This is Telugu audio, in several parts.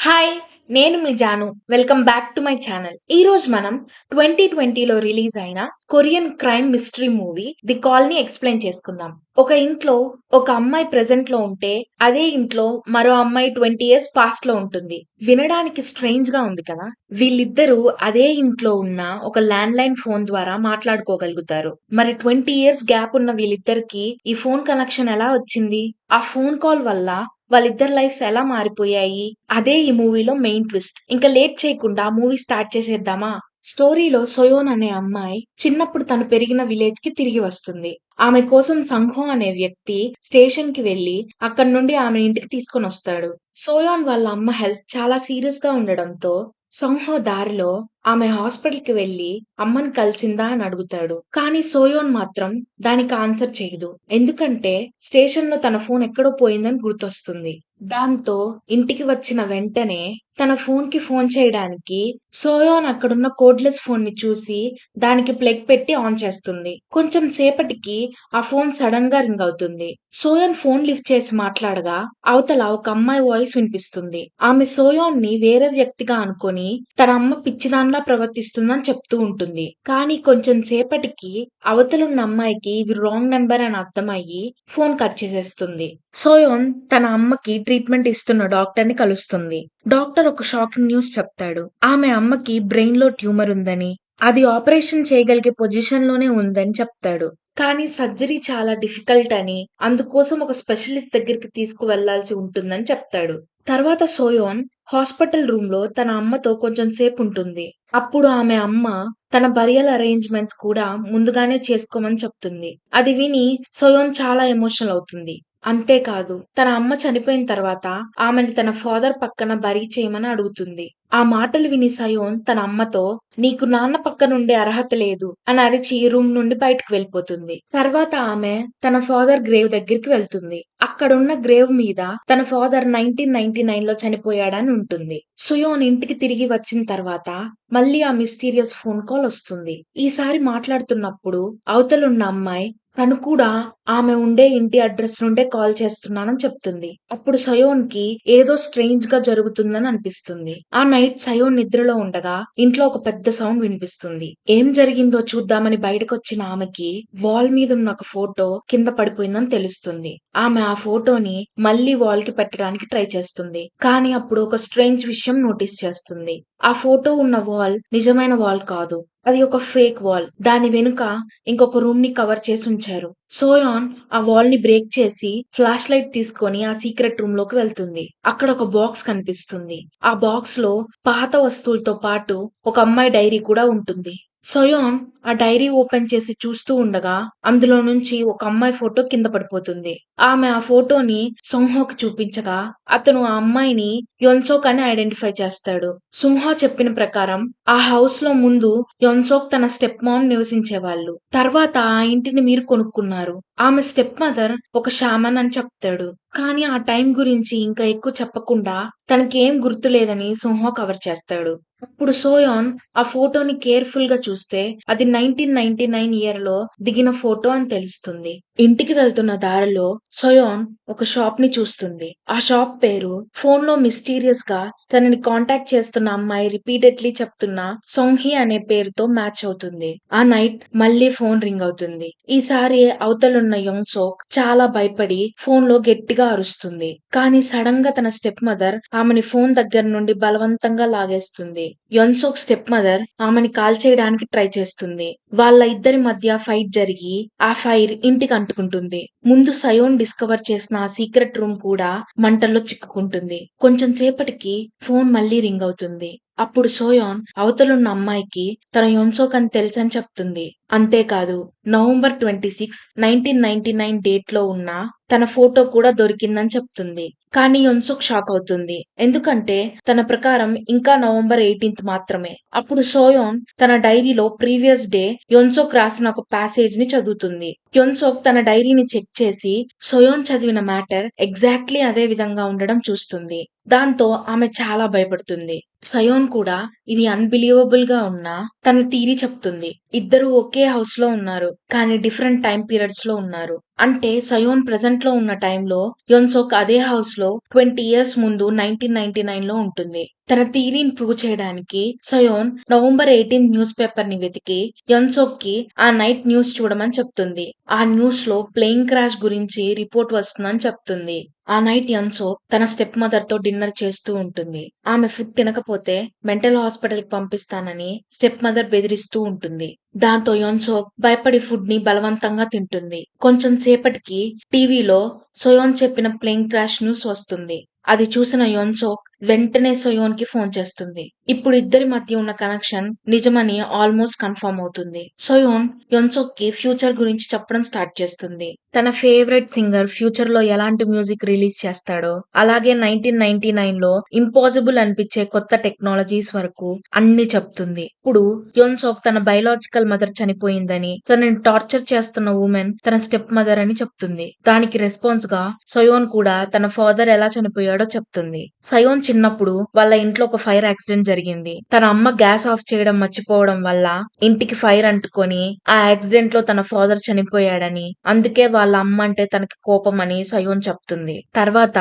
హాయ్! నేను మీ జాను. Welcome back to my channel. ఈరోజు మనం 2020లో రిలీజ్ అయిన Korean crime mystery movie 'the colony' explain చేసుకుందాం. ఒక ఇంట్లో ఒక అమ్మాయి ప్రెజెంట్‌లో ఉంటే, అదే ఇంట్లో మరో అమ్మాయి 20 ఇయర్స్ పాస్ట్‌లో ఉంటుంది. వినడానికి స్ట్రేంజ్‌గా ఉంది కదా! వీళ్ళిద్దరూ అదే ఇంట్లో ఉన్న ఒక ల్యాండ్‌లైన్ ఫోన్ ద్వారా మాట్లాడుకోగలుగుతారు. మరి 20 ఇయర్స్ గ్యాప్ ఉన్న వీళ్ళిద్దరికీ ఈ ఫోన్ కనెక్షన్ ఎలా వచ్చింది? ఆ ఫోన్ కాల్ వల్ల వాళ్ళిద్దరి లైఫ్స్ ఎలా మారిపోయాయి? అదే ఈ మూవీలో మెయిన్ ట్విస్ట్. ఇంక లేట్ చేయకుండా మూవీ స్టార్ట్ చేసేద్దామా? స్టోరీలో సోయోన్ అనే అమ్మాయి చిన్నప్పుడు తను పెరిగిన విలేజ్‌కి తిరిగి వస్తుంది. ఆమె కోసం సంఘో అనే వ్యక్తి స్టేషన్‌కి వెళ్లి అక్కడి నుండి ఆమెని ఇంటికి తీసుకొనొస్తాడు. సోయోన్ వాళ్ళ అమ్మ హెల్త్ చాలా సీరియస్‌గా ఉండడంతో సంహో దారిలో ఆమె హాస్పిటల్‌కి వెళ్లి అమ్మని కలిసిందా అని అడుగుతాడు. కానీ సోయోన్ మాత్రం దానికి ఆన్సర్ చేయదు. ఎందుకంటే స్టేషన్‌లో తన ఫోన్ ఎక్కడో పోయిందని గుర్తొస్తుంది. దాంతో ఇంటికి వచ్చిన వెంటనే తన ఫోన్‌కి ఫోన్ చేయడానికి సోయోన్ అక్కడున్న కోడ్‌లెస్ ఫోన్‌ని చూసి దానికి ప్లగ్ పెట్టి ఆన్ చేస్తుంది. కొంచెం సేపటికి ఆ ఫోన్ సడెన్‌గా రింగ్ అవుతుంది. సోయోన్ ఫోన్ లిఫ్ట్ చేసి మాట్లాడగా అవతల ఒక అమ్మాయి వాయిస్ వినిపిస్తుంది. ఆమె సోయోన్‌ని వేరే వ్యక్తిగా అనుకొని తన అమ్మ పిచ్చిదానిలా ప్రవర్తిస్తుందని చెప్తూ ఉంటుంది. కానీ కొంచెం సేపటికి అవతలున్న అమ్మాయికి ఇది రాంగ్ నంబర్ అని అర్థమయ్యి ఫోన్ కట్ చేసేస్తుంది. సోయోన్ తన అమ్మకి ట్రీట్మెంట్ ఇస్తున్న డాక్టర్‌ని కలుస్తుంది. డాక్టర్ ఒక షాకింగ్ న్యూస్ చెప్తాడు. ఆమె అమ్మకి బ్రెయిన్‌లో ట్యూమర్ ఉందని, అది ఆపరేషన్ చేయగలిగే పొజిషన్‌లోనే ఉందని చెప్తాడు. కానీ సర్జరీ చాలా డిఫికల్ట్ అని, అందుకోసం ఒక స్పెషలిస్ట్ దగ్గరికి తీసుకువెళ్లాల్సి ఉంటుందని చెప్తాడు. తర్వాత సోయోన్ హాస్పిటల్ రూమ్‌లో తన అమ్మతో కొంచెం సేపుంటుంది. అప్పుడు ఆమె అమ్మ తన బరియల్ అరేంజ్‌మెంట్స్ కూడా ముందుగానే చేసుకోమని చెప్తుంది. అది విని సోయోన్ చాలా ఎమోషనల్ అవుతుంది. అంతేకాదు తన అమ్మ చనిపోయిన తర్వాత ఆమెని తన ఫాదర్ పక్కన బరీ చేయమని అడుగుతుంది. ఆ మాటలు విని సయోన్ తన అమ్మతో "నీకు నాన్న పక్కనుండే అర్హత లేదు" అని అరిచి రూమ్ నుండి బయటకు వెళ్ళిపోతుంది. తర్వాత ఆమె తన ఫాదర్ గ్రేవ్ దగ్గరికి వెళ్తుంది. అక్కడున్న గ్రేవ్ మీద తన ఫాదర్ 1999లో చనిపోయాడని ఉంటుంది. సుయోన్ ఇంటికి తిరిగి వచ్చిన తర్వాత మళ్ళీ ఆ మిస్టీరియస్ ఫోన్ కాల్ వస్తుంది. ఈసారి మాట్లాడుతున్నప్పుడు అవతలున్న అమ్మాయి తను కూడా ఆమె ఉండే ఇంటి అడ్రెస్ నుండే కాల్ చేస్తున్నానని చెప్తుంది. అప్పుడు సయోన్‌కి ఏదో స్ట్రేంజ్‌గా జరుగుతుందని అనిపిస్తుంది. ఆ నైట్ సయోన్ నిద్రలో ఉండగా ఇంట్లో ఒక పెద్ద సౌండ్ వినిపిస్తుంది. ఏం జరిగిందో చూద్దామని బయటకొచ్చిన ఆమెకి వాల్ మీద ఉన్న ఒక ఫోటో కింద పడిపోయిందని తెలుస్తుంది. ఆమె ఆ ఫోటోని మళ్ళీ వాల్‌కి పెట్టడానికి ట్రై చేస్తుంది. కానీ అప్పుడు ఒక స్ట్రేంజ్ విషయం నోటీస్ చేస్తుంది. ఆ ఫోటో ఉన్న వాల్ నిజమైన వాల్ కాదు. అది ఒక ఫేక్ వాల్. దాని వెనుక ఇంకొక రూమ్‌ని కవర్ చేసి ఉంచారు. సోయాన్ ఆ వాల్‌ని బ్రేక్ చేసి ఫ్లాష్ లైట్ తీసుకొని ఆ సీక్రెట్ రూమ్‌లోకి వెళ్తుంది. అక్కడ ఒక బాక్స్ కనిపిస్తుంది. ఆ బాక్స్‌లో పాత వస్తువులతో పాటు ఒక అమ్మాయి డైరీ కూడా ఉంటుంది. సోయాన్ ఆ డైరీ ఓపెన్ చేసి చూస్తూ ఉండగా అందులో నుంచి ఒక అమ్మాయి ఫోటో కింద పడిపోతుంది. ఆమె ఆ ఫోటోని సొంహోకి చూపించగా అతను ఆ అమ్మాయిని యొన్సోక్ అని ఐడెంటిఫై చేస్తాడు. సుంహో చెప్పిన ప్రకారం ఆ హౌస్‌లో ముందు యొన్సోక్ తన స్టెప్ మామ్ నివసించేవాళ్ళు. తర్వాత ఆ ఇంటిని మీరు కొనుక్కున్నారు. ఆమె స్టెప్ మదర్ ఒక షామన్ అని చెప్తాడు. కానీ ఆ టైం గురించి ఇంకా ఎక్కువ చెప్పకుండా తనకేం గుర్తులేదని సుంహో కవర్ చేస్తాడు. అప్పుడు సోయాన్ ఆ ఫోటోని కేర్‌ఫుల్‌గా చూస్తే అది 1999 ఇయర్‌లో దిగిన ఫోటో అని తెలుస్తుంది. ఇంటికి వెళ్తున్న దారిలో సోయాన్ ఒక షాప్‌ని చూస్తుంది. ఆ షాప్ పేరు ఫోన్‌లో మిస్టీరియస్‌గా తనని కాంటాక్ట్ చేస్తున్న అమ్మాయి రిపీటెడ్‌లీ చెప్తున్న సొంహి అనే పేరుతో మ్యాచ్ అవుతుంది. ఆ నైట్ మళ్ళీ ఫోన్ రింగ్ అవుతుంది. ఈసారి అవతలున్న యోంగ్ సోక్ చాలా భయపడి ఫోన్‌లో గట్టిగా అరుస్తుంది. కానీ సడెన్‌గా తన స్టెప్ మదర్ ఆమెని ఫోన్ దగ్గర నుండి బలవంతంగా లాగేస్తుంది. యొన్సోక్ స్టెప్ మదర్ ఆమెని కాల్చేయడానికి ట్రై చేస్తుంది. వాళ్ళ ఇద్దరి మధ్య ఫైట్ జరిగి ఆ ఫైర్ ఇంటికి అంటుకుంటుంది. ముందు సయోన్ డిస్కవర్ చేసిన ఆ సీక్రెట్ రూమ్ కూడా మంటల్లో చిక్కుకుంటుంది. కొంచెం సేపటికి ఫోన్ మళ్ళీ రింగ్ అవుతుంది. అప్పుడు సోయాన్ అవతలున్న అమ్మాయికి తన యొన్సోక్ అని తెలుసని చెప్తుంది. అంతేకాదు నవంబర్ 26, 1999 డేట్ లో ఉన్న తన ఫోటో కూడా దొరికిందని చెప్తుంది. కానీ యొన్సోక్ షాక్ అవుతుంది. ఎందుకంటే తన ప్రకారం ఇంకా నవంబర్ 18 మాత్రమే. అప్పుడు సోయోన్ తన డైరీలో ప్రీవియస్ డే యొన్సోక్ రాసిన ఒక ప్యాసేజ్ ని చదువుతుంది. యొన్సోక్ తన డైరీని చెక్ చేసి సోయోన్ చదివిన మ్యాటర్ ఎగ్జాక్ట్లీ అదే విధంగా ఉండడం చూస్తుంది. దాంతో ఆమె చాలా భయపడుతుంది. సయోన్ కూడా ఇది అన్‌బిలీవబుల్ గా ఉన్నా తన థియరీ చెప్తుంది. ఇద్దరూ ఒకే హౌస్ లో ఉన్నారు. కానీ డిఫరెంట్ టైమ్ పీరియడ్స్ లో ఉన్నారు. అంటే సయోన్ ప్రెజెంట్ లో ఉన్న టైంలో యొన్సోక్ అదే హౌస్ లో 20 ఇయర్స్ ముందు 1999 లో ఉంటుంది. తన థియరీని ప్రూవ్ చేయడానికి సయోన్ నవంబర్ 18 న్యూస్ పేపర్ ని వెతికి యొన్సోక్ కి ఆ నైట్ న్యూస్ చూడమని చెప్తుంది. ఆ న్యూస్ లో ప్లేన్ క్రాష్ గురించి రిపోర్ట్ వస్తుందని చెప్తుంది. ఆ నైట్ యొన్సోక్ తన స్టెప్ మదర్ తో డిన్నర్ చేస్తూ ఉంటుంది. ఆమె ఫుడ్ తినకపోతే మెంటల్ హాస్పిటల్ కి పంపిస్తానని స్టెప్ మదర్ బెదిరిస్తూ ఉంటుంది. దాంతో యొన్సోక్ భయపడి ఫుడ్ ని బలవంతంగా తింటుంది. కొంచెం సేపటికి టీవీలో సయోన్ చెప్పిన ప్లేన్ క్రాష్ న్యూస్ వస్తుంది. అది చూసిన యొన్సోక్ వెంటనే సయోన్ కి ఫోన్ చేస్తుంది. ఇప్పుడు ఇద్దరి మధ్య ఉన్న కనెక్షన్ నిజమని ఆల్మోస్ట్ కన్ఫర్మ్ అవుతుంది. సయోన్ యొన్సోక్ కి ఫ్యూచర్ గురించి చెప్పడం స్టార్ట్ చేస్తుంది. తన ఫేవరెట్ సింగర్ ఫ్యూచర్ లో ఎలాంటి మ్యూజిక్ రిలీజ్ చేస్తాడో, అలాగే 1999 లో ఇంపాసిబుల్ అనిపించే కొత్త టెక్నాలజీస్ వరకు అన్ని చెప్తుంది. ఇప్పుడు యొన్సోక్ తన బయలాజికల్ మదర్ చనిపోయిందని, తనని టార్చర్ చేస్తున్న ఉమెన్ తన స్టెప్ మదర్ అని చెప్తుంది. దానికి రెస్పాన్స్ గా సయోన్ కూడా తన ఫాదర్ ఎలా చనిపోయాడో చెప్తుంది. సయోన్ చిన్నప్పుడు వాళ్ళ ఇంట్లో ఒక ఫైర్ యాక్సిడెంట్ జరిగింది. తన అమ్మ గ్యాస్ ఆఫ్ చేయడం మర్చిపోవడం వల్ల ఇంటికి ఫైర్ అంటుకొని ఆ యాక్సిడెంట్ లో తన ఫాదర్ చనిపోయాడని, అందుకే వాళ్ళ అమ్మ అంటే తనకి కోపం అని సయోన్ చెప్తుంది. తర్వాత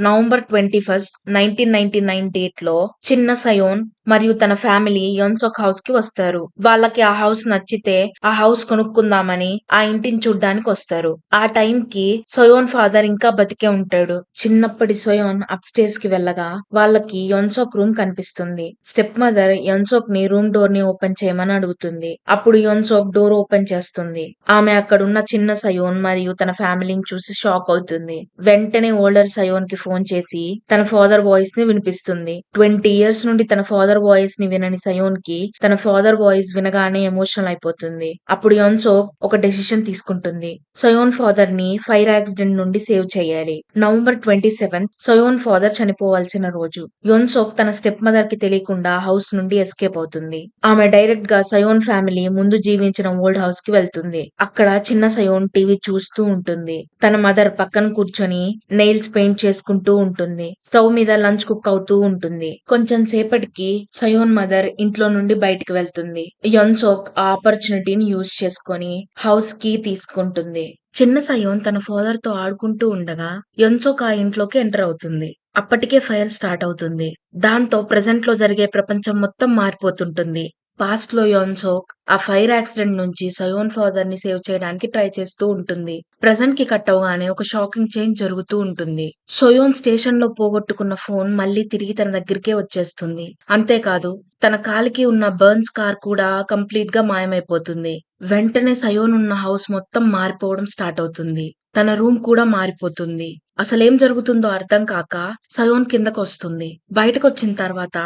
నవంబర్ 21, 1999 డేట్ లో చిన్న సయోన్ మరియు తన ఫ్యామిలీ యొన్సోక్ హౌస్ కి వస్తారు. వాళ్ళకి ఆ హౌస్ నచ్చితే ఆ హౌస్ కొనుక్కుందామని ఆ ఇంటిని చూడ్డానికి వస్తారు. ఆ టైం కి సయోన్ ఫాదర్ ఇంకా బతికే ఉంటాడు. చిన్నప్పటి సయోన్ అప్ స్టేర్స్ కి వెళ్ళగా వాళ్ళకి యొన్సోక్ రూమ్ కనిపిస్తుంది. స్టెప్ మదర్ యొన్సోక్ ని రూమ్ డోర్ ని ఓపెన్ చేయమని అడుగుతుంది. అప్పుడు యొన్సోక్ డోర్ ఓపెన్ చేస్తుంది. ఆమె అక్కడున్న చిన్న సయోన్ మరియు తన ఫ్యామిలీని చూసి షాక్ అవుతుంది. వెంటనే ఓల్డర్ సయోన్ కి ఫోన్ చేసి తన ఫాదర్ వాయిస్ ని వినిపిస్తుంది. 20 ఇయర్స్ నుండి తన ఫాదర్ వాయిస్ ని వినని సయోన్ కి తన ఫాదర్ వాయిస్ వినగానే ఎమోషనల్ అయిపోతుంది. అప్పుడు యొన్సోక్ ఒక డెసిషన్ తీసుకుంటుంది. సయోన్ ఫాదర్ ని ఫైర్ యాక్సిడెంట్ నుండి సేవ్ చేయాలి. నవంబర్ 27 సయోన్ ఫాదర్ చనిపోవాల్సిన రోజు. యొన్సోక్ తన స్టెప్ మదర్ కి తెలియకుండా హౌస్ నుండి ఎస్కేప్ అవుతుంది. ఆమె డైరెక్ట్ గా సయోన్ ఫ్యామిలీ ముందు జీవించిన ఓల్డ్ హౌస్ కి వెళ్తుంది. అక్కడ చిన్న సయోన్ టీవీ చూస్తూ ఉంటుంది. తన మదర్ పక్కన కూర్చొని నెయిల్స్ పెయింట్ చేసుకుంటూ ఉంటుంది. స్టవ్ మీద లంచ్ కుక్ అవుతూ ఉంటుంది. కొంచెం సేపటికి సయోన్ మదర్ ఇంట్లో నుండి బయటికి వెళ్తుంది. యొన్సోక్ ఆ ఆపర్చునిటీని యూజ్ చేసుకొని హౌస్ కి తీసుకుంటుంది. చిన్న సయోన్ తన ఫాదర్ తో ఆడుకుంటూ ఉండగా యొన్సోక్ ఆ ఇంట్లోకి ఎంటర్ అవుతుంది. అప్పటికే ఫైర్ స్టార్ట్ అవుతుంది. దాంతో ప్రెజెంట్ లో జరిగే ప్రపంచం మొత్తం మారిపోతుంటుంది. పాస్ట్ లో యొన్సోక్ ఆ ఫైర్ యాక్సిడెంట్ నుంచి సయోన్ ఫాదర్ ని సేవ్ చేయడానికి ట్రై చేస్తూ ఉంటుంది. ప్రెజెంట్ కి కట్ అవగానే ఒక షాకింగ్ చేంజ్ జరుగుతూ ఉంటుంది. సయోన్ స్టేషన్ లో పోగొట్టుకున్న ఫోన్ మళ్ళీ తిరిగి తన దగ్గరికే వచ్చేస్తుంది. అంతేకాదు తన కాలికి ఉన్న బర్న్ స్కార్ కూడా కంప్లీట్ గా మాయమైపోతుంది. వెంటనే సయోన్ ఉన్న హౌస్ మొత్తం మారిపోవడం స్టార్ట్ అవుతుంది. తన రూమ్ కూడా మారిపోతుంది. అసలేం జరుగుతుందో అర్థం కాక సయోన్ కిందకొస్తుంది. బయటకొచ్చిన తర్వాత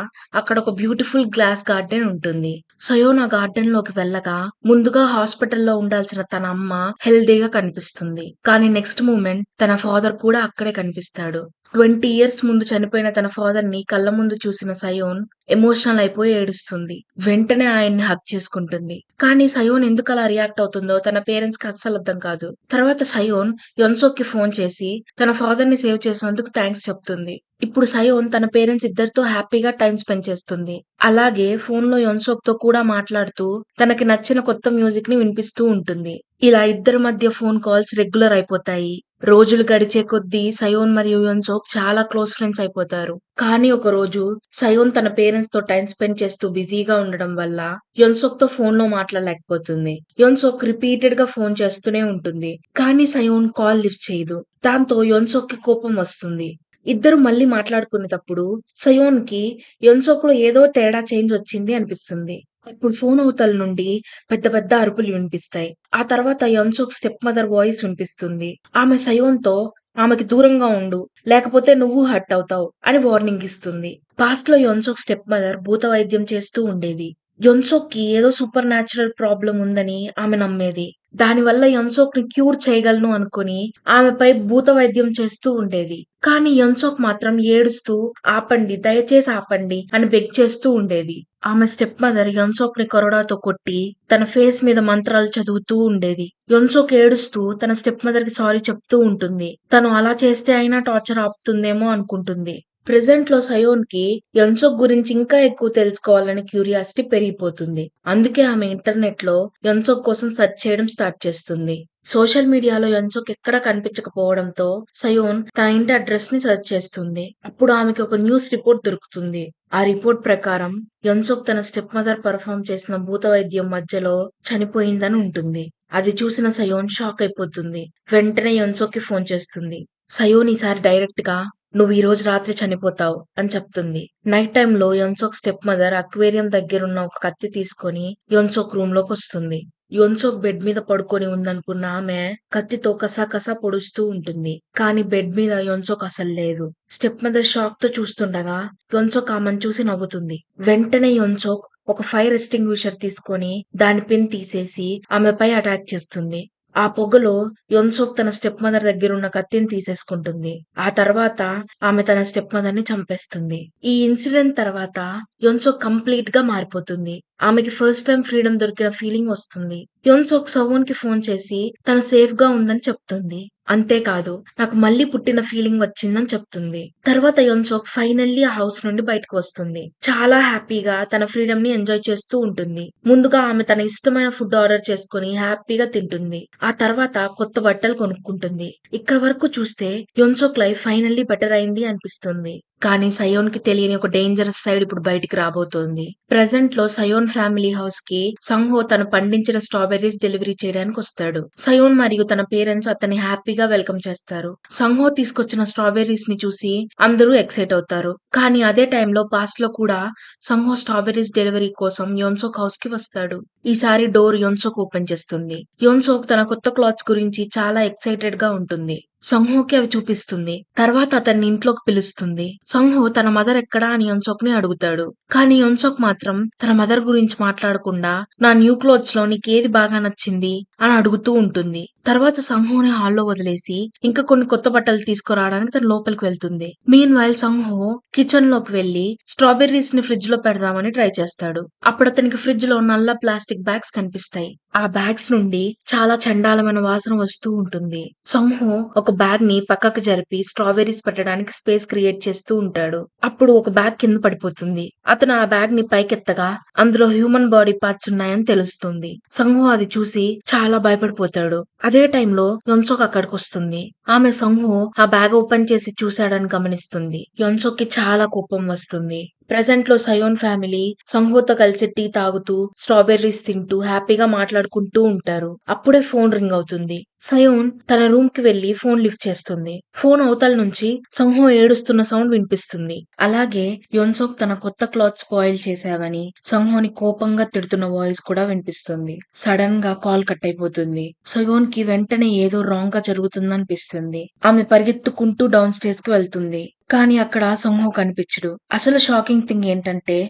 అక్కడ ఒక బ్యూటిఫుల్ గ్లాస్ గార్డెన్ ఉంటుంది. సయోన్ ఆ గార్డెన్ లోకి వెళ్ళగా ముందుగా హాస్పిటల్లో ఉండాల్సిన తన అమ్మ హెల్దీగా కనిపిస్తుంది. కానీ నెక్స్ట్ మూమెంట్ తన ఫాదర్ కూడా అక్కడే కనిపిస్తాడు. 20 ఇయర్స్ ముందు చనిపోయిన తన ఫాదర్ ని కళ్ళ ముందు చూసిన సయోన్ ఎమోషనల్ అయిపోయి ఏడుస్తుంది. వెంటనే ఆయన్ని హగ్ చేసుకుంటుంది. కానీ సయోన్ ఎందుకు అలా రియాక్ట్ అవుతుందో తన పేరెంట్స్ కి అస్సలు అర్థం కాదు. తర్వాత సయోన్ యొన్సోక్ కి ఫోన్ చేసి తన ఫాదర్ ని సేవ్ చేసినందుకు థ్యాంక్స్ చెప్తుంది. ఇప్పుడు సయోన్ తన పేరెంట్స్ ఇద్దరితో హ్యాపీగా టైం స్పెండ్ చేస్తుంది. అలాగే ఫోన్ లో యొన్సోక్ తో కూడా మాట్లాడుతూ తనకి నచ్చిన కొత్త మ్యూజిక్ ని వినిపిస్తూ ఉంటుంది. ఇలా ఇద్దరి మధ్య ఫోన్ కాల్స్ రెగ్యులర్ అయిపోతాయి. రోజులు గడిచే కొద్దీ సయోన్ మరియు యొన్సోక్ చాలా క్లోజ్ ఫ్రెండ్స్ అయిపోతారు. కానీ ఒక రోజు సయోన్ తన పేరెంట్స్ తో టైం స్పెండ్ చేస్తూ బిజీగా ఉండడం వల్ల యొన్సోక్ తో ఫోన్ లో మాట్లాడలేకపోతుంది. యొన్సోక్ రిపీటెడ్ గా ఫోన్ చేస్తూనే ఉంటుంది. కానీ సయోన్ కాల్ లిఫ్ట్ చేయదు. దాంతో యొన్సోక్ కి కోపం వస్తుంది. ఇద్దరు మళ్ళీ మాట్లాడుకునేటప్పుడు సయోన్ కి యొన్సోక్ లో ఏదో తేడా చేంజ్ వచ్చింది అనిపిస్తుంది. అప్పుడు ఫోన్ అవతల నుండి పెద్ద పెద్ద అరుపులు వినిపిస్తాయి. ఆ తర్వాత యొన్సోక్ స్టెప్ మదర్ వాయిస్ వినిపిస్తుంది. ఆమె సయోన్ తో ఆమెకి దూరంగా ఉండు, లేకపోతే నువ్వు హర్ట్ అవుతావు అని వార్నింగ్ ఇస్తుంది. పాస్ట్ లో యొన్సోక్ స్టెప్ మదర్ భూత వైద్యం చేస్తూ ఉండేది. యొన్సోక్ కి ఏదో సూపర్ న్యాచురల్ ప్రాబ్లం ఉందని ఆమె నమ్మేది. దానివల్ల యొన్సోక్ ని క్యూర్ చేయగలను అనుకుని ఆమెపై భూత వైద్యం చేస్తూ ఉండేది. కానీ యొన్సోక్ మాత్రం ఏడుస్తూ ఆపండి, దయచేసి ఆపండి అని బెగ్ చేస్తూ ఉండేది. ఆమె స్టెప్ మదర్ యొన్సోక్ ని కొరడాతో కొట్టి తన ఫేస్ మీద మంత్రాలు చదువుతూ ఉండేది. యొన్సోక్ ఏడుస్తూ తన స్టెప్ మదర్ కి సారీ చెప్తూ ఉంటుంది. తను అలా చేస్తే అయినా టార్చర్ ఆపుతుందేమో అనుకుంటుంది. ప్రెజెంట్ లో సయోన్ కి యొన్సోక్ గురించి ఇంకా ఎక్కువ తెలుసుకోవాలని క్యూరియాసిటీ పెరిగిపోతుంది. అందుకే ఆమె ఇంటర్నెట్ లో యొన్సోక్ కోసం సెర్చ్ చేయడం స్టార్ట్ చేస్తుంది. సోషల్ మీడియాలో యొన్సోక్ ఎక్కడా కనిపించకపోవడంతో సయోన్ తన ఇంటి అడ్రస్ ని సెర్చ్ చేస్తుంది. అప్పుడు ఆమెకి ఒక న్యూస్ రిపోర్ట్ దొరుకుతుంది. ఆ రిపోర్ట్ ప్రకారం యొన్సోక్ తన స్టెప్ మదర్ పర్ఫామ్ చేసిన భూత వైద్యం మధ్యలో చనిపోయిందని ఉంటుంది. అది చూసిన సయోన్ షాక్ అయిపోతుంది. వెంటనే యొన్సోక్ కి ఫోన్ చేస్తుంది. సయోన్ ఈసారి డైరెక్ట్ గా "నువ్వు ఈ రోజు రాత్రి చనిపోతావు" అని చెప్తుంది. నైట్ టైంలో యొన్సోక్ స్టెప్ మదర్ అక్వేరియం దగ్గరున్న ఒక కత్తి తీసుకొని యొన్సోక్ రూమ్ లోకి వస్తుంది. యొన్సోక్ బెడ్ మీద పడుకొని ఉందనుకున్న ఆమె కత్తితో కసాకసా పొడుస్తూ ఉంటుంది. కానీ బెడ్ మీద యొన్సోక్ అసలు లేదు. స్టెప్ మదర్ షాక్ తో చూస్తుండగా యొన్సోక్ ఆమెను చూసి నవ్వుతుంది. వెంటనే యొన్సోక్ ఒక ఫైర్ ఎస్టింగ్విషర్ తీసుకొని దాని పిన్ తీసేసి ఆమెపై అటాక్ చేస్తుంది. ఆ పొగలో యొన్సోక్ తన స్టెప్ మదర్ దగ్గరున్న కత్తిని తీసేసుకుంటుంది. ఆ తర్వాత ఆమె తన స్టెప్ మదర్ ని చంపేస్తుంది. ఈ ఇన్సిడెంట్ తర్వాత యొన్సోక్ కంప్లీట్ గా మారిపోతుంది. ఆమెకి ఫస్ట్ టైం ఫ్రీడమ్ దొరికిన ఫీలింగ్ వస్తుంది. యొన్సోక్ సవోన్ కి ఫోన్ చేసి తను సేఫ్ గా ఉందని చెప్తుంది. అంతేకాదు నాకు మళ్ళీ పుట్టిన ఫీలింగ్ వచ్చిందని చెప్తుంది. తర్వాత యొన్సోక్ ఫైనల్లీ ఆ హౌస్ నుండి బయటకు వస్తుంది. చాలా హ్యాపీగా తన ఫ్రీడమ్ ని ఎంజాయ్ చేస్తూ ఉంటుంది. ముందుగా ఆమె తన ఇష్టమైన ఫుడ్ ఆర్డర్ చేసుకుని హ్యాపీగా తింటుంది. ఆ తర్వాత కొత్త బట్టలు కొనుక్కుంటుంది. ఇక్కడ వరకు చూస్తే యొన్సోక్ లైఫ్ ఫైనల్లీ బెటర్ అయింది అనిపిస్తుంది. కానీ సయోన్ కి తెలియని ఒక డేంజరస్ సైడ్ ఇప్పుడు బయటికి రాబోతోంది. ప్రెజెంట్ లో సయోన్ ఫ్యామిలీ హౌస్ కి సంహో తను పండించిన స్ట్రాబెర్రీస్ డెలివరీ చేయడానికి వస్తాడు. సయోన్ మరియు తన పేరెంట్స్ అతన్ని హ్యాపీగా వెల్కమ్ చేస్తారు. సంహో తీసుకొచ్చిన స్ట్రాబెర్రీస్ ని చూసి అందరూ ఎక్సైట్ అవుతారు. కానీ అదే టైంలో పాస్ట్ లో కూడా సంహో స్ట్రాబెర్రీస్ డెలివరీ కోసం యోన్సోక్ హౌస్ కి వస్తాడు. ఈసారి డోర్ యోన్సోక్ ఓపెన్ చేస్తుంది. యోన్సోక్ తన కొత్త క్లాత్స్ గురించి చాలా ఎక్సైటెడ్ గా ఉంటుంది. సంహోకి అవి చూపిస్తుంది. తర్వాత అతన్ని ఇంట్లోకి పిలుస్తుంది. సంహో తన మదర్ ఎక్కడా అని యొన్సోక్ ని అడుగుతాడు. కానీ యొన్సోక్ మాత్రం తన మదర్ గురించి మాట్లాడకుండా "నా న్యూ క్లోత్స్ లో నీకేది బాగా నచ్చింది" అని అడుగుతూ ఉంటుంది. తర్వాత సంహోని హాల్లో వదిలేసి ఇంకా కొన్ని కొత్త బట్టలు తీసుకురావడానికి తన లోపలికి వెళ్తుంది. మీన్ వైల్ సంహో కిచెన్ లోకి వెళ్లి స్ట్రాబెర్రీస్ ని ఫ్రిడ్జ్ లో పెడదామని ట్రై చేస్తాడు. అప్పుడు అతనికి ఫ్రిడ్జ్ లో నల్ల ప్లాస్టిక్ బ్యాగ్స్ కనిపిస్తాయి. ఆ బ్యాగ్స్ నుండి చాలా చండాలమైన వాసన వస్తూ ఉంటుంది. సంహో ఒక బ్యాగ్ ని పక్కకు జరిపి స్ట్రాబెర్రీస్ పెట్టడానికి స్పేస్ క్రియేట్ చేస్తూ ఉంటాడు. అప్పుడు ఒక బ్యాగ్ కింద పడిపోతుంది. అతను ఆ బ్యాగ్ ని పైకెత్తగా అందులో హ్యూమన్ బాడీ పార్ట్స్ ఉన్నాయని తెలుస్తుంది. సంహో అది చూసి చాలా భయపడిపోతాడు. అదే టైంలో యొన్సోక్ అక్కడికి వస్తుంది. ఆమె సంహో ఆ బ్యాగ్ ఓపెన్ చేసి చూశాడని గమనిస్తుంది. యొన్సోక్ కి చాలా కోపం వస్తుంది. ప్రెజెంట్ లో సయోన్ ఫ్యామిలీ సంహోతో కలిసి టీ తాగుతూ స్ట్రాబెర్రీస్ తింటూ హ్యాపీగా మాట్లాడుకుంటూ ఉంటారు. అప్పుడే ఫోన్ రింగ్ అవుతుంది. సయోన్ తన రూమ్ కి వెళ్లి ఫోన్ లిఫ్ట్ చేస్తుంది. ఫోన్ అవతల నుంచి సంహో ఏడుస్తున్న సౌండ్ వినిపిస్తుంది. అలాగే యొన్సోక్ తన కొత్త క్లాత్ స్పాయిల్ చేశావని సంహోని కోపంగా తిడుతున్న వాయిస్ కూడా వినిపిస్తుంది. సడన్ గా కాల్ కట్ అయిపోతుంది. సయోన్ కి వెంటనే ఏదో రాంగ్ గా జరుగుతుందనిపిస్తుంది. ఆమె పరిగెత్తుకుంటూ డౌన్ స్టేర్స్ కి వెళ్తుంది. కానీ అక్కడ సంహో కనిపించడు. అసలు షాకింగ్ థింగ్ ఏంటంటే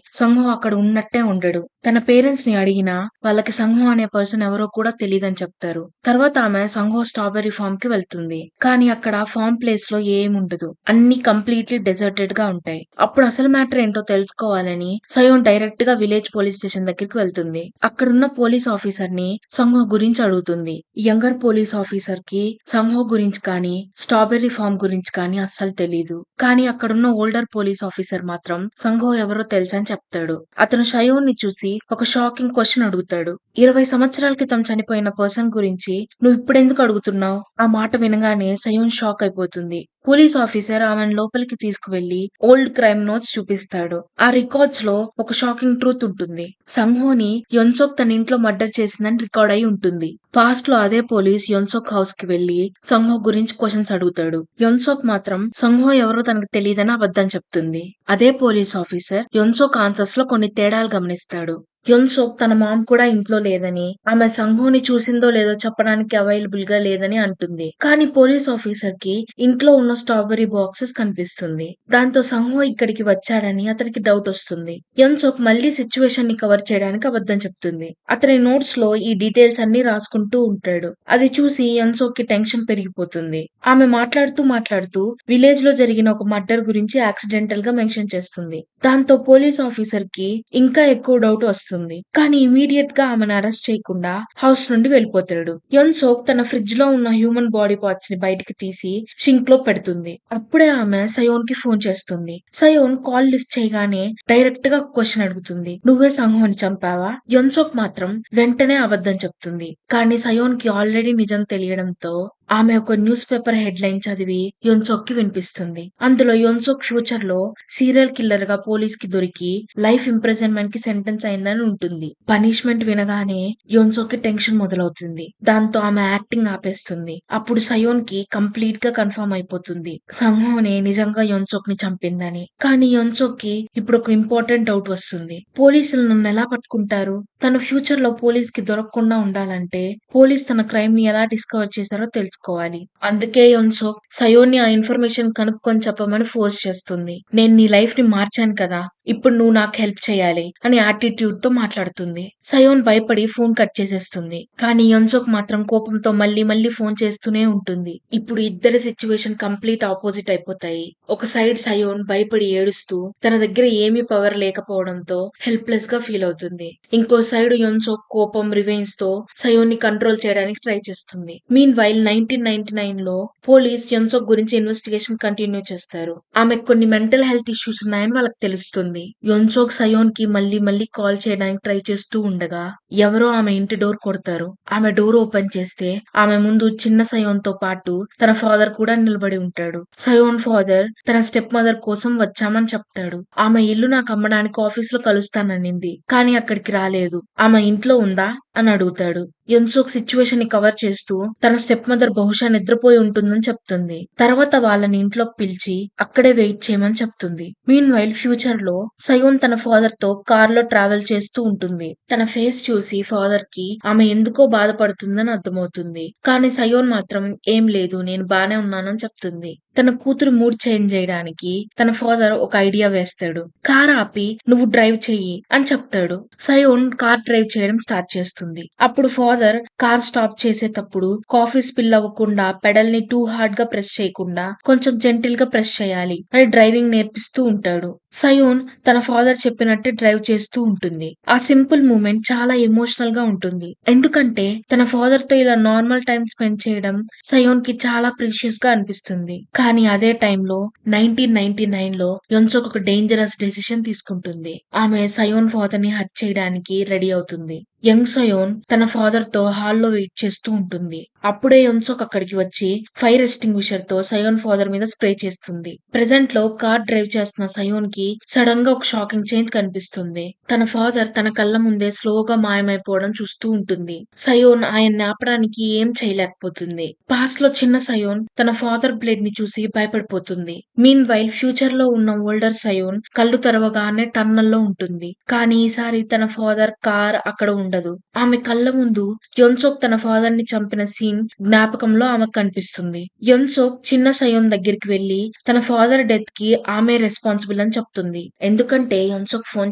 సంహో అక్కడ ఉన్నట్టే ఉండడు. తన పేరెంట్స్ ని అడిగినా వాళ్ళకి సంహో అనే పర్సన్ ఎవరో కూడా తెలియదని చెప్తారు. తర్వాత ఆమె సంహో స్ట్రాబెర్రీ ఫార్మ్ కి వెళ్తుంది. కానీ అక్కడ ఫార్మ్ ప్లేస్ లో ఏముండదు. అన్ని కంప్లీట్లీ డెజర్టెడ్ గా ఉంటాయి. అప్పుడు అసలు మ్యాటర్ ఏంటో తెలుసుకోవాలని సయోన్ డైరెక్ట్ గా విలేజ్ పోలీస్ స్టేషన్ దగ్గరికి వెళ్తుంది. అక్కడున్న పోలీస్ ఆఫీసర్ ని సంహో గురించి అడుగుతుంది. యంగర్ పోలీస్ ఆఫీసర్ కి సంహో గురించి కానీ స్ట్రాబెర్రీ ఫార్మ్ గురించి కానీ అస్సలు తెలీదు. కానీ అక్కడున్న ఓల్డర్ పోలీస్ ఆఫీసర్ మాత్రం సంఘో ఎవరో తెలుసని చెప్తాడు. అతను షయోన్ ని చూసి ఒక షాకింగ్ క్వశ్చన్ అడుగుతాడు. 20 సంవత్సరాల క్రితం చనిపోయిన పర్సన్ గురించి నువ్వు ఇప్పుడెందుకు అడుగుతున్నావు? ఆ మాట వినగానే సయోన్ షాక్ అయిపోతుంది. పోలీస్ ఆఫీసర్ ఆమెను లోపలికి తీసుకువెళ్లి ఓల్డ్ క్రైమ్ నోట్స్ చూపిస్తాడు. ఆ రికార్డ్స్ లో ఒక షాకింగ్ ట్రూత్ ఉంటుంది. సంహోని యొన్సోక్ తన ఇంట్లో మర్డర్ చేసిందని రికార్డ్ అయి ఉంటుంది. పాస్ట్ లో అదే పోలీస్ యొన్సోక్ హౌస్ కి వెళ్లి సంహో గురించి క్వశ్చన్స్ అడుగుతాడు. యొన్సోక్ మాత్రం సంహో ఎవరో తనకు తెలియదని అబద్ధం చెప్తుంది. అదే పోలీస్ ఆఫీసర్ యొన్సోక్ ఆన్సర్స్ లో కొన్ని తేడాలు గమనిస్తాడు. యొన్సోక్ తన మామ్ కూడా ఇంట్లో లేదని, ఆమె సంహోని చూసిందో లేదో చెప్పడానికి అవైలబుల్ గా లేదని అంటుంది. కానీ పోలీస్ ఆఫీసర్ కి ఇంట్లో ఉన్న స్ట్రాబెర్రీ బాక్సెస్ కనిపిస్తుంది. దాంతో సంహో ఇక్కడికి వచ్చాడని అతనికి డౌట్ వస్తుంది. యొన్సోక్ మళ్లీ సిచ్యువేషన్ ని కవర్ చేయడానికి అబద్ధం చెప్తుంది. అతని నోట్స్ లో ఈ డీటెయిల్స్ అన్ని రాసుకుంటూ ఉంటాడు. అది చూసి యొన్సోక్ కి టెన్షన్ పెరిగిపోతుంది. ఆమె మాట్లాడుతూ విలేజ్ లో జరిగిన ఒక మర్డర్ గురించి యాక్సిడెంటల్ గా మెన్షన్ చేస్తుంది. దాంతో పోలీస్ ఆఫీసర్ కి ఇంకా ఎక్కువ డౌట్ వస్తుంది. అనిపిస్తుంది. కానీ ఇమీడియట్ గా ఆమెను అరెస్ట్ చేయకుండా హౌస్ నుండి వెళ్ళిపోతాడు. యొన్సోక్ తన ఫ్రిడ్జ్ లో ఉన్న హ్యూమన్ బాడీ పార్ట్స్ ని బయటికి తీసి షింక్ లో పెడుతుంది. అప్పుడే ఆమె సయోన్ కి ఫోన్ చేస్తుంది. సయోన్ కాల్ లిఫ్ట్ చేయగానే డైరెక్ట్ గా క్వశ్చన్ అడుగుతుంది. నువ్వే సంఘాన్ని చంపావా? యొన్సోక్ మాత్రం వెంటనే అబద్ధం చెప్తుంది. కానీ సయోన్ కి ఆల్రెడీ నిజం తెలియడంతో ఆమె ఒక న్యూస్ పేపర్ హెడ్ లైన్ చదివి యొన్సోక్ కి వినిపిస్తుంది. అందులో యొన్సోక్ ఫ్యూచర్ లో సీరియల్ కిల్లర్ గా పోలీస్ కి దొరికి లైఫ్ ఇంప్రిజన్మెంట్ కి సెంటెన్స్ అయిందని ఉంటుంది. పనిష్మెంట్ వినగానే యొన్సోక్ కి టెన్షన్ మొదలవుతుంది. దాంతో ఆమె యాక్టింగ్ ఆపేస్తుంది. అప్పుడు సయోన్ కి కంప్లీట్ గా కన్ఫర్మ్ అయిపోతుంది సంఘోనే నిజంగా యొన్సోక్ ని చంపిందని. కానీ యొన్సోక్ కి ఇప్పుడు ఒక ఇంపార్టెంట్ డౌట్ వస్తుంది. పోలీసులు నన్ను ఎలా పట్టుకుంటారు? తన ఫ్యూచర్ లో పోలీస్ కి దొరకకుండా ఉండాలంటే పోలీస్ తన క్రైమ్ ని ఎలా డిస్కవర్ చేశారో తెలుసుకోవాలి. అందుకే యొన్సోక్ సయోన్ ని ఆ ఇన్ఫర్మేషన్ కనుక్కొని చెప్పమని ఫోర్స్ చేస్తుంది. నేను నీ లైఫ్ ని మార్చాను కదా, ఇప్పుడు నువ్వు నాకు హెల్ప్ చేయాలి అని యాటిట్యూడ్ తో మాట్లాడుతుంది. సయోన్ భయపడి ఫోన్ కట్ చేసేస్తుంది. కానీ యొన్సోక్ మాత్రం కోపంతో మళ్ళీ మళ్ళీ ఫోన్ చేస్తూనే ఉంటుంది. ఇప్పుడు ఇద్దరి సిచ్యువేషన్ కంప్లీట్ ఆపోజిట్ అయిపోతాయి. ఒక సైడ్ సయోన్ భయపడి ఏడుస్తూ తన దగ్గర ఏమీ పవర్ లేకపోవడంతో హెల్ప్లెస్ గా ఫీల్ అవుతుంది. ఇంకో సైడ్ యొన్సోక్ కోపం రివెంజ్ తో సయోన్ ని కంట్రోల్ చేయడానికి ట్రై చేస్తుంది. మీన్ వైల్ 1999 లో పోలీస్ యొన్సోక్ గురించి ఇన్వెస్టిగేషన్ కంటిన్యూ చేస్తారు. ఆమెకు కొన్ని మెంటల్ హెల్త్ ఇష్యూస్ ఉన్నాయని వాళ్ళకి తెలుస్తుంది. యొన్సోక్ సయోన్ కి మళ్ళీ మళ్ళీ కాల్ చేయడానికి ట్రై చేస్తూ ఉండగా ఎవరో ఆమె ఇంటి డోర్ కొడతారు. ఆమె డోర్ ఓపెన్ చేస్తే ఆమె ముందు చిన్న సయోన్ తో పాటు తన ఫాదర్ కూడా నిలబడి ఉంటాడు. సయోన్ ఫాదర్ తన స్టెప్ మదర్ కోసం వచ్చామని చెప్తాడు. ఆమె ఇల్లు నాకు అమ్మడానికి ఆఫీస్ లో కలుస్తాననింది, కానీ అక్కడికి రాలేదు. ఆమె ఇంట్లో ఉందా అని అడుగుతాడు. యొన్సోక్ సిచ్యువేషన్ ని కవర్ చేస్తూ తన స్టెప్ మదర్ బహుశా నిద్రపోయి ఉంటుందని చెప్తుంది. తర్వాత వాళ్ళని ఇంట్లోకి పిలిచి అక్కడే వెయిట్ చేయమని చెప్తుంది. మీన్ వైల్ ఫ్యూచర్ లో సయోన్ తన ఫాదర్ తో కార్ లో ట్రావెల్ చేస్తూ ఉంటుంది. తన ఫేస్ చూసి ఫాదర్ కి ఆమె ఎందుకో బాధపడుతుందని అర్థమవుతుంది. కానీ సయోన్ మాత్రం ఏం లేదు, నేను బానే ఉన్నానని చెప్తుంది. తన కూతురు మూడ్ చేంజ్ చేయడానికి తన ఫాదర్ ఒక ఐడియా వేస్తాడు. కార్ ఆపి నువ్వు డ్రైవ్ చెయ్యి అని చెప్తాడు. సయోన్ కార్ డ్రైవ్ చేయడం స్టార్ట్ చేస్తుంది. అప్పుడు ఫాదర్ కార్ స్టాప్ చేసేటప్పుడు కాఫీ స్పిల్ అవ్వకుండా పెడల్ ని టూ హార్డ్ గా ప్రెస్ చేయకుండా కొంచెం జెంటిల్ గా ప్రెస్ చేయాలి అని డ్రైవింగ్ నేర్పిస్తూ ఉంటాడు. సయోన్ తన ఫాదర్ చెప్పినట్టే డ్రైవ్ చేస్తూ ఉంటుంది. ఆ సింపుల్ మూమెంట్ చాలా ఎమోషనల్ గా ఉంటుంది. ఎందుకంటే తన ఫాదర్ తో ఇలా నార్మల్ టైం స్పెండ్ చేయడం సయోన్ కి చాలా ప్రీషియస్ గా అనిపిస్తుంది. కానీ అదే టైంలో 1999 లో యొన్సోక్ ఒక డేంజరస్ డెసిషన్ తీసుకుంటుంది. ఆమె సయోన్ ఫాదర్ ని హర్ట్ చేయడానికి రెడీ అవుతుంది. యంగ్ సయోన్ తన ఫాదర్ తో హాల్లో వెయిట్ చేస్తూ ఉంటుంది. అప్పుడే యొన్సోక్ అక్కడికి వచ్చి ఫైర్ ఎస్టింగ్విషర్ తో సయోన్ ఫాదర్ మీద స్ప్రే చేస్తుంది. ప్రెజెంట్ లో కార్ డ్రైవ్ చేస్తున్న సయోన్ కి సడన్ గా ఒక షాకింగ్ చేంజ్ కనిపిస్తుంది. తన ఫాదర్ తన కళ్ళ ముందే స్లోగా మాయమైపోవడం చూస్తూ ఉంటుంది. సయోన్ ఆయన్ని ఆపడానికి ఏం చేయలేకపోతుంది. పాస్ట్ లో చిన్న సయోన్ తన ఫాదర్ బ్లడ్ ని చూసి భయపడిపోతుంది. మీన్ వైల్ ఫ్యూచర్ లో ఉన్న ఓల్డర్ సయోన్ కళ్ళు తెరవగానే టన్నల్లో ఉంటుంది. కానీ ఈసారి తన ఫాదర్ కార్ అక్కడ ఉండదు. ఆమె కళ్ళ ముందు యొన్సోక్ తన ఫాదర్ ని చంపిన సీన్ జ్ఞాపకంలో ఆమెకు కనిపిస్తుంది. యొన్సోక్ చిన్న సయోన్ దగ్గరికి వెళ్లి తన ఫాదర్ డెత్ కి ఆమె రెస్పాన్సిబుల్ అని చెప్తుంది. ఎందుకంటే యొన్సోక్ ఫోన్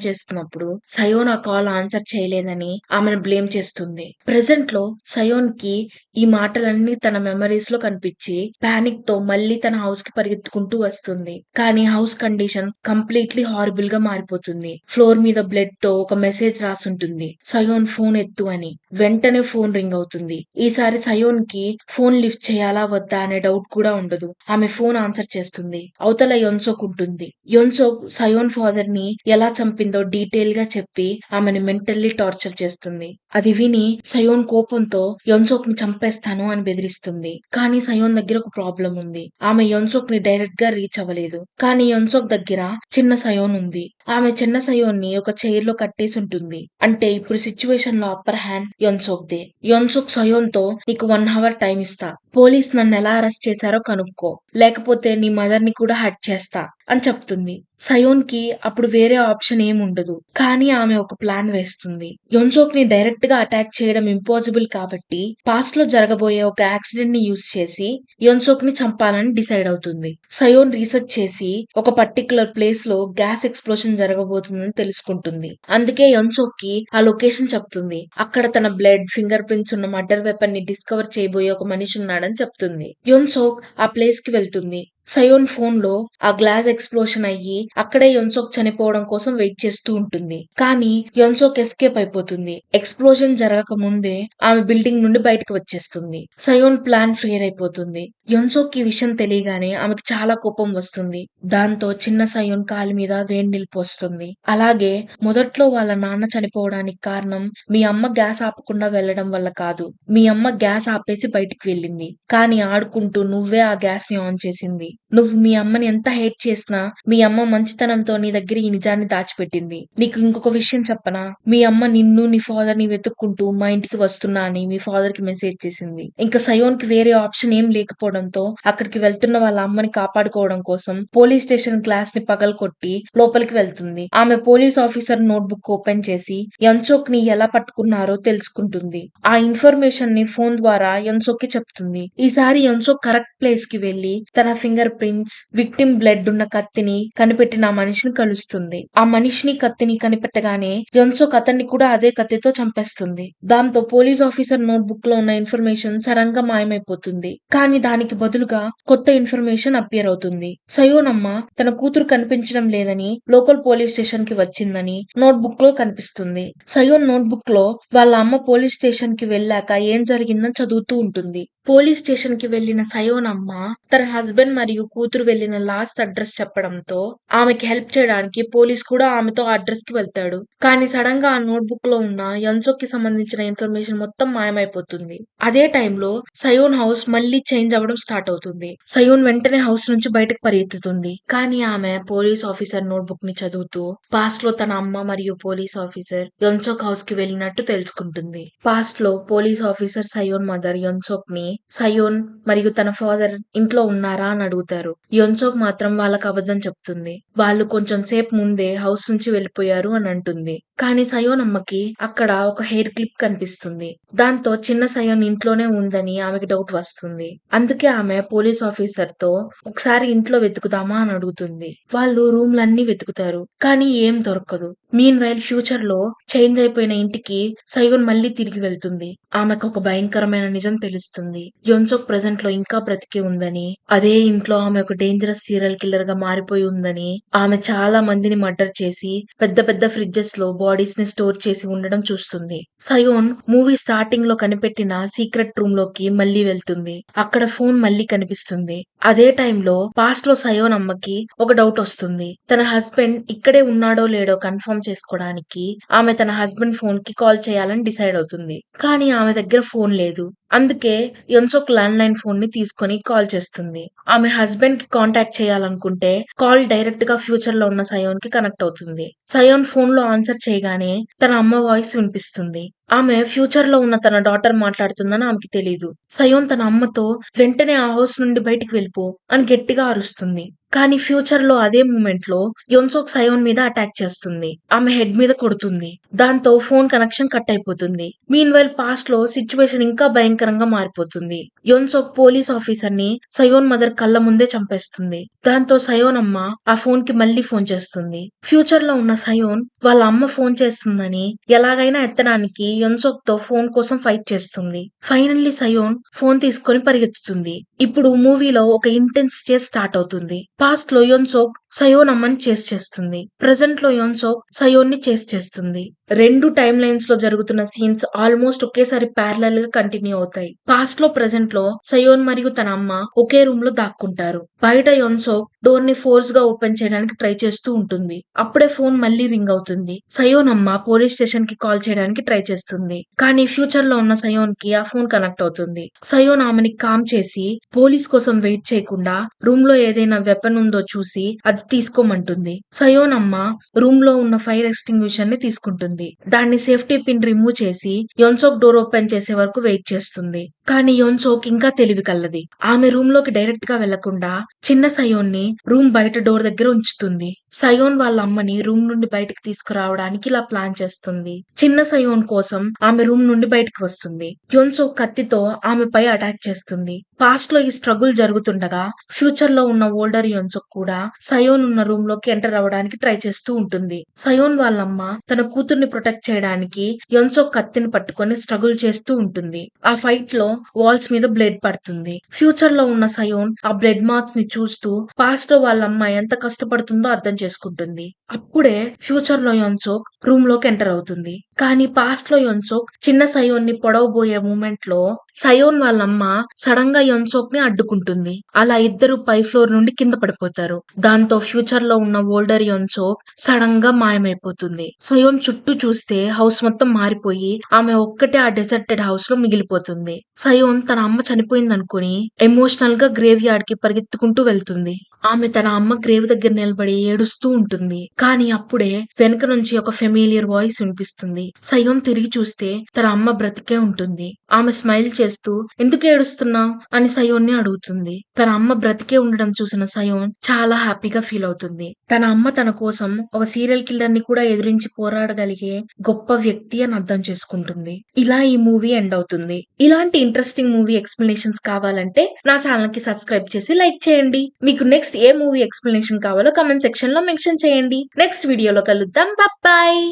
చేస్తున్నప్పుడు సయోన్ ఆ కాల్ ఆన్సర్ చేయలేదని ఆమెను బ్లేమ్ చేస్తుంది. ప్రెసెంట్ లో సయోన్ కి ఈ మాటలన్నీ తన మెమరీస్ లో కనిపించి పానిక్ తో మళ్ళీ తన హౌస్ కి పరిగెత్తుకుంటూ వస్తుంది. కానీ హౌస్ కండిషన్ కంప్లీట్లీ హారిబుల్ గా మారిపోతుంది. ఫ్లోర్ మీద బ్లడ్ తో ఒక మెసేజ్ రాసుంటుంది, సయోన్ ఫోన్ ఎత్తు అని. వెంటనే ఫోన్ రింగ్ అవుతుంది. ఈసారి సయోన్ కి ఫోన్ లిఫ్ట్ చేయాలా వద్దా అనే డౌట్ కూడా ఉండదు. ఆమె ఫోన్ ఆన్సర్ చేస్తుంది. అవతల యొన్సోక్ ఉంటుంది. యొన్సోక్ సయోన్ ఫాదర్ ని ఎలా చంపిందో డీటెయిల్ గా చెప్పి ఆమెను మెంటల్లీ టార్చర్ చేస్తుంది. అది విని సయోన్ కోపంతో యొన్సోక్ ని చంపేస్తాను అని బెదిరిస్తుంది. కానీ సయోన్ దగ్గర ఒక ప్రాబ్లం ఉంది. ఆమె యొన్సోక్ ని డైరెక్ట్ గా రీచ్ అవ్వలేదు. కానీ యొన్సోక్ దగ్గర చిన్న సయోన్ ఉంది. ఆమె చిన్న సయోన్ ని ఒక చైర్ లో కట్టేసి ఉంటుంది. అంటే ఇప్పుడు సిచ్యువేషన్ లో అప్పర్ హ్యాండ్ యొన్సోక్ దే. యొన్సోక్ సయోన్ తో నీకు 1 అవర్ టైం ఇస్తా, పోలీస్ నన్ను ఎలా అరెస్ట్ చేశారో కనుక్కో, లేకపోతే నీ మదర్ ని కూడా హర్ట్ చేస్తా అని చెప్తుంది. సయోన్ కి అప్పుడు వేరే ఆప్షన్ ఏముండదు. కానీ ఆమె ఒక ప్లాన్ వేస్తుంది. యొన్సోక్ ని డైరెక్ట్ గా అటాక్ చేయడం ఇంపాసిబుల్ కాబట్టి పాస్ట్ లో జరగబోయే ఒక యాక్సిడెంట్ ని యూజ్ చేసి యొన్సోక్ ని చంపాలని డిసైడ్ అవుతుంది. సయోన్ రీసెర్చ్ చేసి ఒక పర్టికులర్ ప్లేస్ లో గ్యాస్ ఎక్స్ప్లోషన్ జరగబోతుందని తెలుసుకుంటుంది. అందుకే యొన్సోక్ కి ఆ లొకేషన్ చెప్తుంది. అక్కడ తన బ్లడ్, ఫింగర్ ప్రింట్స్ ఉన్న మర్డర్ వెపన్ ని డిస్కవర్ చేయబోయే ఒక మనిషి ఉన్నాడని చెప్తుంది. యొన్సోక్ ఆ ప్లేస్ కి వెళ్తుంది. సయోన్ ఫోన్‌లో ఆ గ్లాస్ ఎక్స్‌ప్లోషన్ అయ్యి, అక్కడే యొన్సోక్ చనిపోవడం కోసం వెయిట్ చేస్తూ ఉంటుంది. కానీ యొన్సోక్ ఎస్కేప్ అయిపోతుంది. ఎక్స్‌ప్లోషన్ జరగక ముందే ఆమె బిల్డింగ్ నుండి బయటకు వచ్చేస్తుంది. సయోన్ ప్లాన్ ఫెయిల్ అయిపోతుంది. యొన్సోక్‌కి ఈ విషయం తెలియగానే ఆమెకు చాలా కోపం వస్తుంది. దాంతో చిన్న సయోన్ కాలి మీద వేడి నీళ్ళు పోస్తుంది. అలాగే మొదట్లో వాళ్ళ నాన్న చనిపోవడానికి కారణం మీ అమ్మ గ్యాస్ ఆపకుండా వెళ్ళడం వల్ల కాదు. మీ అమ్మ గ్యాస్ ఆపేసి బయటికి వెళ్ళింది. కానీ ఆడుకుంటూ నువ్వే ఆ గ్యాస్ ని ఆన్ చేసింది. నువ్వు మీ అమ్మని ఎంత హేట్ చేసినా మీ అమ్మ మంచితనంతో నీ దగ్గర ఈ నిజాన్ని దాచిపెట్టింది. నీకు ఇంకొక విషయం చెప్పనా? మీ అమ్మ నిన్ను నీ ఫాదర్ ని వెతుక్కుంటూ మా ఇంటికి వస్తున్నా అని మీ ఫాదర్ కి మెసేజ్ చేసింది. ఇంకా సయోన్ కి వేరే ఆప్షన్ ఏం లేకపోవడంతో అక్కడికి వెళ్తున్న వాళ్ళ అమ్మని కాపాడుకోవడం కోసం పోలీస్ స్టేషన్ గ్లాస్ ని పగలకొట్టి లోపలికి వెళ్తుంది. ఆమె పోలీస్ ఆఫీసర్ నోట్బుక్ ఓపెన్ చేసి యన్సోక్ ని ఎలా పట్టుకున్నారో తెలుసుకుంటుంది. ఆ ఇన్ఫర్మేషన్ ని ఫోన్ ద్వారా యన్సోక్ కి చెప్తుంది. ఈసారి యన్సోక్ కరెక్ట్ ప్లేస్ కి వెళ్లి తన ఫింగర్ ప్రింట్స్, విక్టిమ్ బ్లడ్ ఉన్న కత్తిని కనిపెట్టిన ఆ మనిషిని కలుస్తుంది. ఆ మనిషిని కత్తిని కనిపెట్టగానే యన్సోక్ అతన్ని కూడా అదే కత్తితో చంపేస్తుంది. దాంతో పోలీస్ ఆఫీసర్ నోట్బుక్ లో ఉన్న ఇన్ఫర్మేషన్ సడన్ గా మాయమైపోతుంది. కానీ దానికి బదులుగా కొత్త ఇన్ఫర్మేషన్ అపియర్ అవుతుంది. సయోన్ అమ్మ తన కూతురు కనిపించడం లేదని లోకల్ పోలీస్ స్టేషన్ కి వచ్చిందని నోట్బుక్ లో కనిపిస్తుంది. సయోన్ నోట్బుక్ లో వాళ్ళ అమ్మ పోలీస్ స్టేషన్ కి వెళ్ళాక ఏం జరిగిందని చదువుతూ ఉంటుంది. పోలీస్ స్టేషన్ కి వెళ్లిన సయోన్ అమ్మ తన హస్బెండ్ మరియు కూతురు వెళ్లిన లాస్ట్ అడ్రస్ చెప్పడంతో ఆమెకి హెల్ప్ చేయడానికి పోలీస్ కూడా ఆమెతో అడ్రస్ కి వెళ్తాడు. కానీ సడన్ గా ఆ నోట్బుక్ లో ఉన్న యన్సోక్ కి సంబంధించిన ఇన్ఫర్మేషన్ మొత్తం మాయమైపోతుంది. అదే టైంలో సయోన్ హౌస్ మళ్ళీ చేంజ్ అవ్వడం స్టార్ట్ అవుతుంది. సయోన్ వెంటనే హౌస్ నుంచి బయటకు పరిగెత్తుతుంది. కానీ ఆమె పోలీస్ ఆఫీసర్ నోట్బుక్ ని చదువుతూ పాస్ట్ లో తన అమ్మ మరియు పోలీస్ ఆఫీసర్ యన్సోక్ హౌస్ కి వెళ్ళినట్టు తెలుసుకుంటుంది. పాస్ట్ లో పోలీస్ ఆఫీసర్ సయోన్ మదర్ యన్సోక్ ని సయోన్ మరియు తన ఫాదర్ ఇంట్లో ఉన్నారా అని అడుగుతారు. యొన్సోక్ మాత్రం వాళ్ళకి అబద్ధం చెప్తుంది. వాళ్ళు కొంచెం సేపు ముందే హౌస్ నుంచి వెళ్లిపోయారు అని అంటుంది. కానీ సయోన్ అమ్మకి అక్కడ ఒక హెయిర్ క్లిప్ కనిపిస్తుంది. దాంతో చిన్న సయోన్ ఇంట్లోనే ఉందని ఆమెకి డౌట్ వస్తుంది. అందుకే ఆమె పోలీస్ ఆఫీసర్ తో ఒకసారి ఇంట్లో వెతుకుదామా అని అడుగుతుంది. వాళ్ళు రూమ్లన్నీ వెతుకుతారు. కానీ ఏం దొరకదు. మీన్ వైల్ ఫ్యూచర్ లో చేంజ్ అయిపోయిన ఇంటికి సయోన్ మళ్ళీ తిరిగి వెళ్తుంది. ఆమెకు ఒక భయంకరమైన నిజం తెలుస్తుంది. యొన్సోక్ ప్రెజెంట్ లో ఇంకా బ్రతికి ఉందని, అదే ఇంట్లో ఆమె ఒక డేంజరస్ సీరియల్ కిల్లర్ గా మారిపోయి ఉందని, ఆమె చాలా మందిని మర్డర్ చేసి పెద్ద పెద్ద ఫ్రిడ్జెస్ లో బాడీస్ ని స్టోర్ చేసి ఉండడం చూస్తుంది. సయోన్ మూవీ స్టార్టింగ్ లో కనిపెట్టిన సీక్రెట్ రూమ్ లోకి మళ్ళీ వెళ్తుంది. అక్కడ ఫోన్ మళ్ళీ కనిపిస్తుంది. అదే టైంలో పాస్ట్ లో సయోన్ అమ్మకి ఒక డౌట్ వస్తుంది. తన హస్బెండ్ ఇక్కడే ఉన్నాడో లేడో కన్ఫర్మ్ చేసుకోవడానికి ఆమె తన హస్బెండ్ ఫోన్ కి కాల్ చేయాలని డిసైడ్ అవుతుంది. కానీ ఆమె దగ్గర ఫోన్ లేదు. అందుకే యొన్సోక్ ల్యాండ్ లైన్ ఫోన్ ని తీసుకొని కాల్ చేస్తుంది. ఆమె హస్బెండ్ కి కాంటాక్ట్ చేయాలనుకుంటే కాల్ డైరెక్ట్ గా ఫ్యూచర్ లో ఉన్న సయోన్ కి కనెక్ట్ అవుతుంది. సయోన్ ఫోన్ లో ఆన్సర్ చేయగానే తన అమ్మ వాయిస్ వినిపిస్తుంది. ఆమె ఫ్యూచర్ లో ఉన్న తన డాటర్ మాట్లాడుతుందని ఆమెకి తెలీదు. సయోన్ తన అమ్మతో వెంటనే ఆ హౌస్ నుండి బయటికి వెళ్ళిపో అని గట్టిగా అరుస్తుంది. కానీ ఫ్యూచర్ లో అదే మూమెంట్ లో యొన్సోక్ సయోన్ మీద అటాక్ చేస్తుంది. ఆమె హెడ్ మీద కొడుతుంది. దాంతో ఫోన్ కనెక్షన్ కట్ అయిపోతుంది. మీన్ వైల్ పాస్ట్ లో సిచ్యువేషన్ ఇంకా భయంకరంగా మారిపోతుంది. యొన్సోక్ పోలీస్ ఆఫీసర్ ని సయోన్ మదర్ కళ్ళ ముందే చంపేస్తుంది. దాంతో సయోన్ అమ్మ ఆ ఫోన్ కి మళ్ళీ ఫోన్ చేస్తుంది. ఫ్యూచర్ లో ఉన్న సయోన్ వాళ్ళ అమ్మ ఫోన్ చేస్తుందని ఎలాగైనా ఎత్తడానికి యొన్సోక్ తో ఫోన్ కోసం ఫైట్ చేస్తుంది. ఫైనల్లీ సయోన్ ఫోన్ తీసుకొని పరిగెత్తుతుంది. ఇప్పుడు మూవీలో ఒక ఇంటెన్స్ చేస్ స్టార్ట్ అవుతుంది. పాస్ట్ లో యొన్సోక్ సయోన్ అమ్మని చేస్ చేస్తుంది. ప్రెజెంట్ లో యొన్సోక్ సయోన్ ని చేస్ చేస్తుంది. రెండు టైమ్ లైన్స్ లో జరుగుతున్న సీన్స్ ఆల్మోస్ట్ ఒకేసారి ప్యారలల్ గా కంటిన్యూ అవుతాయి. పాస్ట్ లో ప్రెజెంట్ లో సయోన్ మరియు తన అమ్మ ఒకే రూమ్ లో దాక్కుంటారు. బయట యొన్సోక్ డోర్ ని ఫోర్స్ గా ఓపెన్ చేయడానికి ట్రై చేస్తూ ఉంటుంది. అప్పుడే ఫోన్ మళ్ళీ రింగ్ అవుతుంది. సయోన్ అమ్మ పోలీస్ స్టేషన్ కి కాల్ చేయడానికి ట్రై చేస్తుంది. కానీ ఫ్యూచర్ లో ఉన్న సయోన్ కి ఆ ఫోన్ కనెక్ట్ అవుతుంది. సయోన్ ఆమెని కామ్ చేసి పోలీస్ కోసం వెయిట్ చేయకుండా రూమ్ లో ఏదైనా వెపన్ ఉందో చూసి అది తీసుకోమంటుంది. సయోన్ అమ్మ రూమ్ లో ఉన్న ఫైర్ ఎక్స్టింగ్విషర్ ని తీసుకుంటుంది. దాన్ని సేఫ్టీ పిన్ రిమూవ్ చేసి యొన్సోక్ డోర్ ఓపెన్ చేసే వరకు వెయిట్ చేస్తుంది. కానీ యొన్సోక్ ఇంకా తెలివి కల్లది. ఆమె రూమ్ లోకి డైరెక్ట్ గా వెళ్లకుండా చిన్న సయోన్ ని రూమ్ బయట డోర్ దగ్గర ఉంచుతుంది. సయోన్ వాళ్ళ అమ్మని రూమ్ నుండి బయటికి తీసుకురావడానికి ఇలా ప్లాన్ చేస్తుంది. చిన్న సయోన్ కోసం ఆమె రూమ్ నుండి బయటికి వస్తుంది. యోన్సో కత్తితో ఆమెపై అటాక్ చేస్తుంది. పాస్ట్ లో ఈ స్ట్రగుల్ జరుగుతుండగా ఫ్యూచర్ లో ఉన్న ఓల్డర్ యోన్సో కూడా సయోన్ ఉన్న రూమ్ లోకి ఎంటర్ అవ్వడానికి ట్రై చేస్తూ ఉంటుంది. సయోన్ వాళ్ళమ్మ తన కూతుర్ని ప్రొటెక్ట్ చేయడానికి యోన్సో కత్తిని పట్టుకొని స్ట్రగుల్ చేస్తూ ఉంటుంది. ఆ ఫైట్ లో వాల్స్ మీద బ్లడ్ పడుతుంది. ఫ్యూచర్ లో ఉన్న సయోన్ ఆ బ్లడ్ మార్క్స్ ని చూస్తూ పాస్ట్ లో వాళ్ళమ్మ ఎంత కష్టపడుతుందో అర్థం చేసుకుంటుంది. అప్పుడే ఫ్యూచర్ లో యోన్సోక్ రూమ్ లోకి ఎంటర్ అవుతుంది. కానీ పాస్ట్ లో యోన్సోక్ చిన్న సయోన్ ని పొడవబోయే మూమెంట్ లో సయోన్ వాళ్ళమ్మ సడన్ గా యోన్సోక్ ని అడ్డుకుంటుంది. అలా ఇద్దరు పై ఫ్లోర్ నుండి కింద పడిపోతారు. దాంతో ఫ్యూచర్ లో ఉన్న ఓల్డర్ యోన్సోక్ సడన్ గా మాయమైపోతుంది. సయోన్ చుట్టూ చూస్తే హౌస్ మొత్తం మారిపోయి ఆమె ఒక్కటే ఆ డెసర్టెడ్ హౌస్ లో మిగిలిపోతుంది. సయోన్ తన అమ్మ చనిపోయింది అనుకుని ఎమోషనల్ గా గ్రేవ్ యార్డ్ కి పరిగెత్తుకుంటూ వెళ్తుంది. ఆమె తన అమ్మ గ్రేవ్ దగ్గర నిలబడి ఏడుస్తూ ఉంటుంది. కానీ అప్పుడే వెనక నుంచి ఒక ఫెమిలియర్ వాయిస్ వినిపిస్తుంది. సయోన్ తిరిగి చూస్తే తన అమ్మ బ్రతికే ఉంటుంది. ఆమె స్మైల్ చేస్తూ ఎందుకు ఏడుస్తున్నావ్ అని సయోన్ ని అడుగుతుంది. తన అమ్మ బ్రతికే ఉండడం చూసిన సయోన్ చాలా హ్యాపీగా ఫీల్ అవుతుంది. తన అమ్మ తన కోసం ఒక సీరియల్ కిల్లర్ ని కూడా ఎదిరించి పోరాడగలిగే గొప్ప వ్యక్తి అని అర్థం చేసుకుంటుంది. ఇలా ఈ మూవీ ఎండ్ అవుతుంది. ఇలాంటి ఇంట్రెస్టింగ్ మూవీ ఎక్స్ప్లెనేషన్స్ కావాలంటే నా ఛానల్ కి సబ్స్క్రైబ్ చేసి లైక్ చేయండి. మీకు నెక్స్ట్ ఏ మూవీ ఎక్స్ప్లెనేషన్ కావాలో కమెంట్ సెక్షన్ లో మెన్షన్ చేయండి. నెక్స్ట్ వీడియోలో కలుద్దాం. బాయ్.